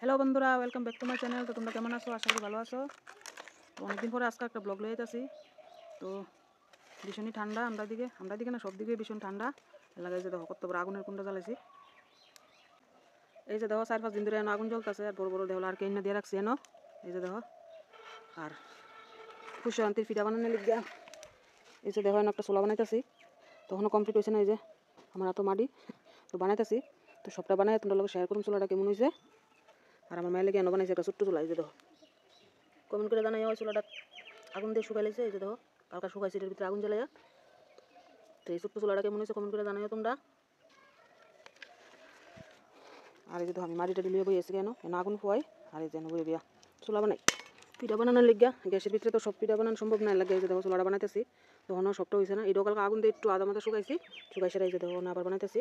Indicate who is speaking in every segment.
Speaker 1: Hello বন্ধুরা, welcome back to my channel. তো তোমরা কেমন আছো? আশা করি ভালো আছো। তো অনেকদিন পরে আজকে একটা ব্লগ লয়ে যাচ্ছি। তো ভীষণই ঠান্ডা আমরা দিকে না, সব দিকে ভীষণ ঠান্ডা লাগে। যে দেখো কত বড় আগুনের কুণ্ড জ্বালাইছি। এই যে দেখো 4-5 দিন ধরে আগুন জ্বলতেছে, আর বড় বড় দেওয়াল আর কেন দিয়ে রাখছি এনো। এই যে দেখো, আর খুশান্তির পিঠা বানানোর লিগা এই যে দেখো একটা চুলা বানাইতেছি। তখনও কমপ্লিট হয়েছে না। এই যে আমার এত মাটি তো বানাইতেছি। তো সবটা বানাই তোমরা লোক শেয়ার করুন চুলাটা কেমন হয়েছে। আর আমার মায়ের লেগে এনে বানাইছে একটা ছোট্ট চুলা। এই যে দেখো কমেন্ট করে জানাই ওই চুলাটা আগুন দিয়ে শুকাই লেছে। এই যে দেখো কালকা শুকাইছে, এটার ভিতরে আগুন জ্বালাই। তো এই ছোট্ট চুলাটা কেমন হয়েছে কমেন্ট করে জানাইও তোমরা। আর এই যে আমি মাটিটা লিয়ে বই এসে কেন আগুন ফুয়াই। আর এই যেন বই বিয়া চুলা বানাই পিঠা বানানোর লিগা। গ্যাসের ভিতরে তো সব পিঠা বানানো সম্ভব না লাগে। এই যে দেখো চুলাটা বানাইতেছি, তখনও সবটা হয়েছে না। এটাও কালকে আগুন দিয়ে একটু আদা মাথা শুকাইছি, শুকাইছে। এই যে দেখো আবার বানাইতেছি।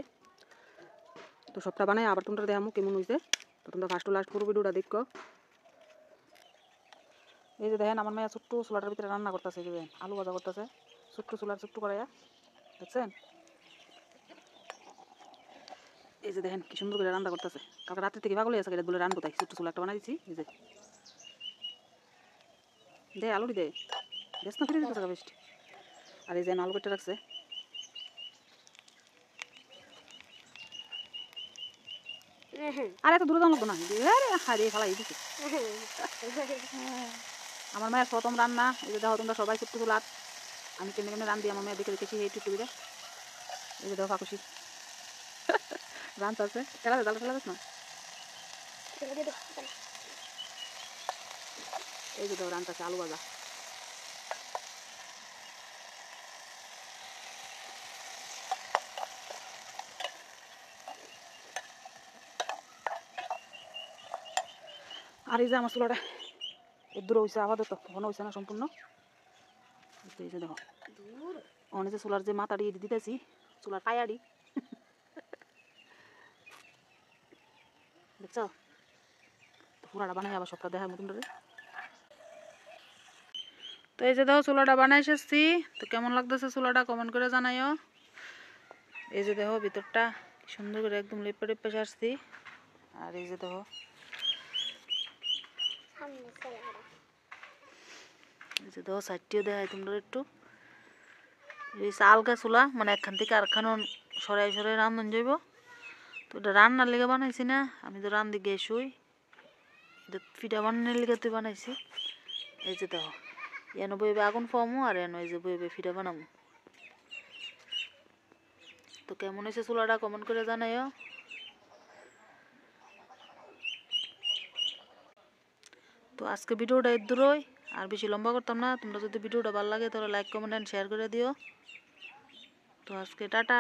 Speaker 1: তো সবটা বানাই আবার তোমরা দেখামো কেমন হয়েছে। তো তোমরা ফার্স্ট টু লাস্ট পুরো ভিডিওটা দেখো। এই যে দেখেন আমার মেয়ে ছোট্ট চুলাটার ভিতরে রান্না করতেছে। এই যে দেখেন আলু ভাজা করতেছে ছোট্ট চুলার ছোট্ট করাইয়া, দেখছেন? এই যে দেখেন কি সুন্দর করে রান্না করতেছে। কালকে রাত্রি থেকে পাগল হয়ে আছে বলে রান্না কোথায় ছোট্ট চুলা একটা বানাই দিচ্ছি। এই যে দে আলুটি দে বেশ না ফিরে দিতেছে বেশি। আর এই যে আলু কেটে রাখছে। আর এত দূরে জানলো না হারিয়ে ফেলাই দিচ্ছে। আমার মায়ের প্রথম রান্না। এই যে দেখো তোমরা সবাই ছোট্ট চুলার আমি কেমনি কেমনি রান্ধি আমার মেয়ে দেখে রেখেছি এই টুকটুকিতে। এই যে দেখো কাকুশি রান্না আছে খেলা জাল খেলা না। এই যে দেখো রান্না আছে আলু ভাজা। আর এই যে আমার চুলাটা দূর হয়েছে আপাতত, ঘন হয়েছে না সম্পূর্ণ। এই যে দেখো অনেক যে চুলার যে মাথাটি দিতেছি চুলার পায়াড়ি দেখছো। তো পুরাটা বানাই আবার সবটা দেখার মতন ধরে। তো এই যে দেখো চুলাটা বানাই এসেছি। তো কেমন লাগতেছে চুলাটা কমেন্ট করে জানাইও। এই যে দেখো ভিতরটা সুন্দর করে একদম লেপে টেপে সারছি। আর এই যে দেখো সাইডটিও দেখাই তোমরা একটু। এই আলগা চুলা মানে একখান থেকে আরেকখান সরাই সরাই রান্ধন যাইব। তো এটা রান্নার লেগে বানাইছি না, আমি তো রান্ধি গিয়ে শুই। এটা পিঠা বানানোর লেগে তুই বানাইছি। এই যে দেখো এনে বইবে আগুন ফমো আর এনে এই যে বইবে পিঠা বানাবো। তো কেমন হয়েছে চুলাটা কমেন্ট করে জানাইও। তো আজকে ভিডিওটা এর দূরই, আর বেশি লম্বা করতাম না। তোমরা যদি ভিডিওটা ভালো লাগে তাহলে লাইক কমেন্ট অ্যান্ড শেয়ার করে দিও। তো আজকে টাটা।